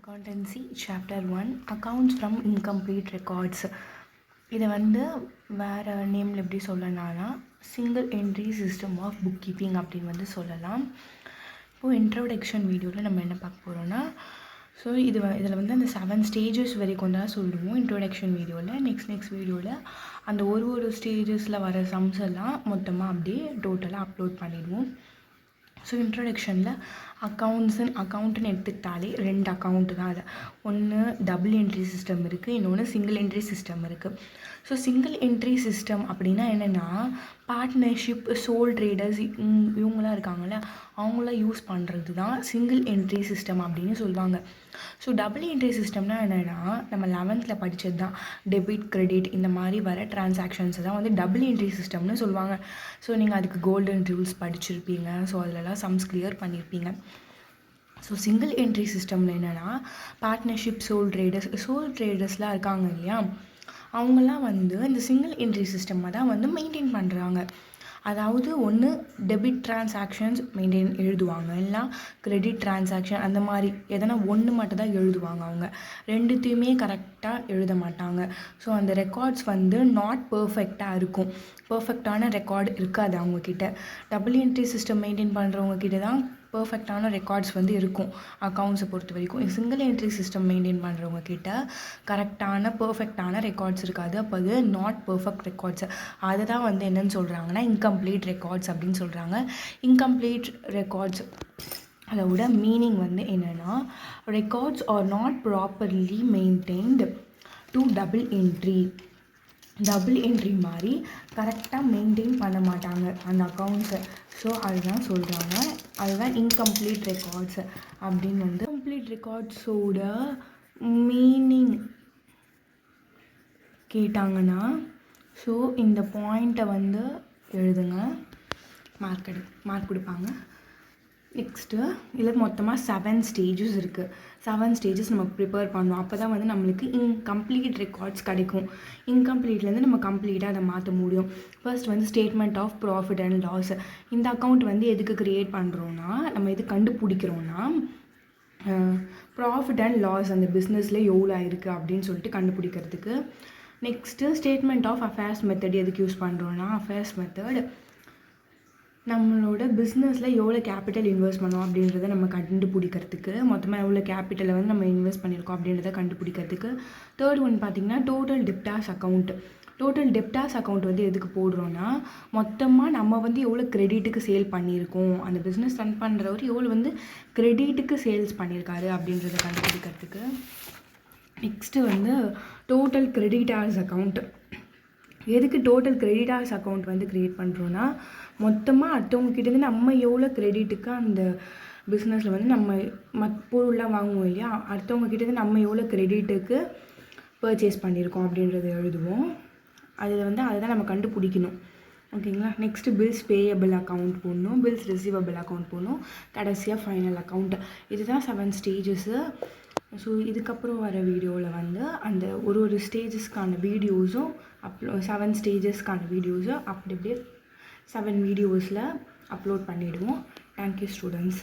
Accountancy Chapter 1 Accounts from Incomplete Records. இதை வந்து வேறு நேமில் எப்படி சொல்லலாம்னா single entry system of bookkeeping அப்படின்னு வந்து சொல்லலாம். இப்போது இன்ட்ரோடக்ஷன் வீடியோவில் நம்ம என்ன பார்க்க போகிறோன்னா இதில் வந்து அந்த 7 ஸ்டேஜஸ் வரைக்கும் தான் சொல்லுவோம் இன்ட்ரோடக்ஷன் வீடியோவில். நெக்ஸ்ட் வீடியோவில் அந்த ஒரு ஸ்டேஜஸில் வர சம்ஸ் எல்லாம் மொத்தமாக அப்படியே டோட்டலாக அப்லோட் பண்ணிடுவோம். ஸோ இன்ட்ரொடக்ஷனில் அக்கௌண்ட்டுன்னு எடுத்துக்கிட்டாலே 2 அக்கௌண்ட்டு தான். அது ஒன்று டபுள் என்ட்ரி சிஸ்டம் இருக்குது, இன்னொன்று சிங்கிள் என்ட்ரி சிஸ்டம் இருக்குது. ஸோ சிங்கிள் என்ட்ரி சிஸ்டம் அப்படின்னா என்னென்னா பார்ட்னர்ஷிப், சோல் ட்ரேடர்ஸ் இவங்களாம் இருக்காங்கள்ல அவங்களாம் யூஸ் பண்ணுறது தான் சிங்கிள் என்ட்ரி சிஸ்டம் அப்படின்னு சொல்லுவாங்க. ஸோ டபுள் என்ட்ரி சிஸ்டம்னா என்னென்னா நம்ம 11th படித்தது தான். டெபிட், கிரெடிட் இந்த மாதிரி வர டிரான்சாக்ஷன்ஸை தான் வந்து டபுள் என்ட்ரி சிஸ்டம்னு சொல்லுவாங்க. ஸோ நீங்கள் அதுக்கு கோல்டன் ரூல்ஸ் படிச்சிருப்பீங்க. ஸோ அதிலலாம் சம்ஸ் கிளியர் பண்ணியிருப்பீங்க. ஸோ சிங்கிள் என்ட்ரி சிஸ்டமில் என்னென்னா பார்ட்னர்ஷிப், சோல் ட்ரேடர்ஸ்லாம் இருக்காங்க இல்லையா, அவங்களாம் வந்து இந்த சிங்கிள் என்ட்ரி சிஸ்டமாக தான் வந்து மெயின்டைன் பண்ணுறாங்க. அதாவது ஒன்று டெபிட் டிரான்சாக்ஷன்ஸ் எழுதுவாங்க, இல்லை கிரெடிட் டிரான்சாக்ஷன் அந்த மாதிரி எதனா ஒன்று மட்டும் தான் எழுதுவாங்க. அவங்க ரெண்டுத்தையுமே கரெக்டாக எழுத மாட்டாங்க. ஸோ அந்த ரெக்கார்ட்ஸ் வந்து நாட் பர்ஃபெக்டாக இருக்கும். பர்ஃபெக்டான ரெக்கார்டு இருக்காது அவங்கக்கிட்ட. டபுள் என்ட்ரி சிஸ்டம் மெயின்டைன் பண்ணுறவங்க கிட்ட தான் பர்ஃபெக்டான ரெக்கார்ட்ஸ் வந்து இருக்கும் அக்கௌண்ட்ஸை பொறுத்த வரைக்கும். சிங்கிள் என்ட்ரி சிஸ்டம் மெயின்டைன் பண்ணுறவங்க கிட்ட கரெக்டான பர்ஃபெக்டான ரெக்கார்ட்ஸ் இருக்காது. அப்போ அது நாட் பர்ஃபெக்ட் ரெக்கார்ட்ஸ். அதை தான் வந்து என்னென்னு சொல்கிறாங்கன்னா இன்கம்ப்ளீட் ரெக்கார்ட்ஸ் அப்படின்னு சொல்கிறாங்க. இன்கம்ப்ளீட் ரெக்கார்ட்ஸ் அதோட மீனிங் வந்து என்னென்னா records are not properly maintained to double entry மாதிரி கரெக்டாக மெயின்டைன் பண்ண மாட்டாங்க அந்த அக்கௌண்ட்ஸை. ஸோ அதுதான் சொல்கிறாங்க, அதுதான் இன்கம்ப்ளீட் ரெக்கார்ட்ஸ் அப்படின்னு வந்து. கம்ப்ளீட் ரெக்கார்ட்ஸோட மீனிங் கேட்டாங்கன்னா ஸோ இந்த பாயிண்ட்டை வந்து எழுதுங்க, மார்க் கொடுப்பாங்க. நெக்ஸ்ட்டு இதில் மொத்தமாக 7 ஸ்டேஜஸ் இருக்குது. 7 ஸ்டேஜஸ் நம்ம ப்ரிப்பேர் பண்ணோம். அப்போ தான் வந்து நம்மளுக்கு இன்கம்ப்ளீட் ரெக்கார்ட்ஸ் கிடைக்கும். இன்கம்ப்ளீட்லேருந்து நம்ம கம்ப்ளீட்டாக அதை மாற்ற முடியும். ஃபர்ஸ்ட் வந்து statement of profit and loss. இந்த அக்கௌண்ட் வந்து எதுக்கு க்ரியேட் பண்ணுறோன்னா நம்ம எது கண்டுபிடிக்கிறோன்னா ப்ராஃபிட் அண்ட் லாஸ் அந்த பிஸ்னஸில் எவ்வளோ இருக்குது அப்படின்னு சொல்லிட்டு கண்டுபிடிக்கிறதுக்கு. Next statement of affairs method எதுக்கு யூஸ் பண்ணுறோன்னா அஃபேர்ஸ் மெத்தட் நம்மளோட பிஸ்னஸில் எவ்வளோ கேபிட்டல் இன்வெஸ்ட் பண்ணோம் அப்படின்றத நம்ம கண்டுபிடிக்கிறதுக்கு, மொத்தமாக எவ்வளோ கேபிட்டலை வந்து நம்ம இன்வெஸ்ட் பண்ணியிருக்கோம் அப்படின்றத கண்டுபிடிக்கிறதுக்கு. தேர்ட் ஒன் பார்த்திங்கன்னா total debtors account. Total debtors account வந்து எதுக்கு போடுறோன்னா மொத்தமாக நம்ம வந்து எவ்வளோ கிரெடிட்டுக்கு சேல் பண்ணியிருக்கோம், அந்த பிஸ்னஸ் ரன் பண்ணுறவர் எவ்வளோ வந்து கிரெடிட்டுக்கு சேல்ஸ் பண்ணியிருக்காரு அப்படின்றத கண்டுபிடிக்கிறதுக்கு. நெக்ஸ்ட்டு வந்து டோட்டல் கிரெடிட்டார்ஸ் அக்கௌண்ட். எதுக்கு டோட்டல் கிரெடிட்டார்ஸ் அக்கௌண்ட் வந்து க்ரியேட் பண்ணுறோன்னா மொத்தமாக அடுத்தவங்கக்கிட்டேருந்து நம்ம எவ்வளோ கிரெடிட்டுக்கு அந்த பிஸ்னஸில் வந்து நம்ம பொருள்லாம் வாங்குவோம் இல்லையா, அடுத்தவங்கக்கிட்டேருந்து நம்ம எவ்வளோ கிரெடிட்டுக்கு பர்ச்சேஸ் பண்ணியிருக்கோம் அப்படின்றத எழுதுவோம். அதில் வந்து அதை தான் நம்ம கண்டுபிடிக்கணும். ஓகேங்களா. நெக்ஸ்ட்டு பில்ஸ் பேயபிள் அக்கௌண்ட் போடணும், பில்ஸ் ரிசீவபிள் அக்கௌண்ட் போடணும், கடைசியாக ஃபைனல் அக்கௌண்ட். இதுதான் 7 ஸ்டேஜஸ்ஸு. ஸோ இதுக்கப்புறம் வர வீடியோவில் வந்து அந்த ஒரு ஸ்டேஜஸ்க்கான வீடியோஸும் 7 ஸ்டேஜஸ்க்கான வீடியோஸும் அப்படியே 7 வீடியோஸில் அப்லோட் பண்ணிவிடுவோம். Thank you students.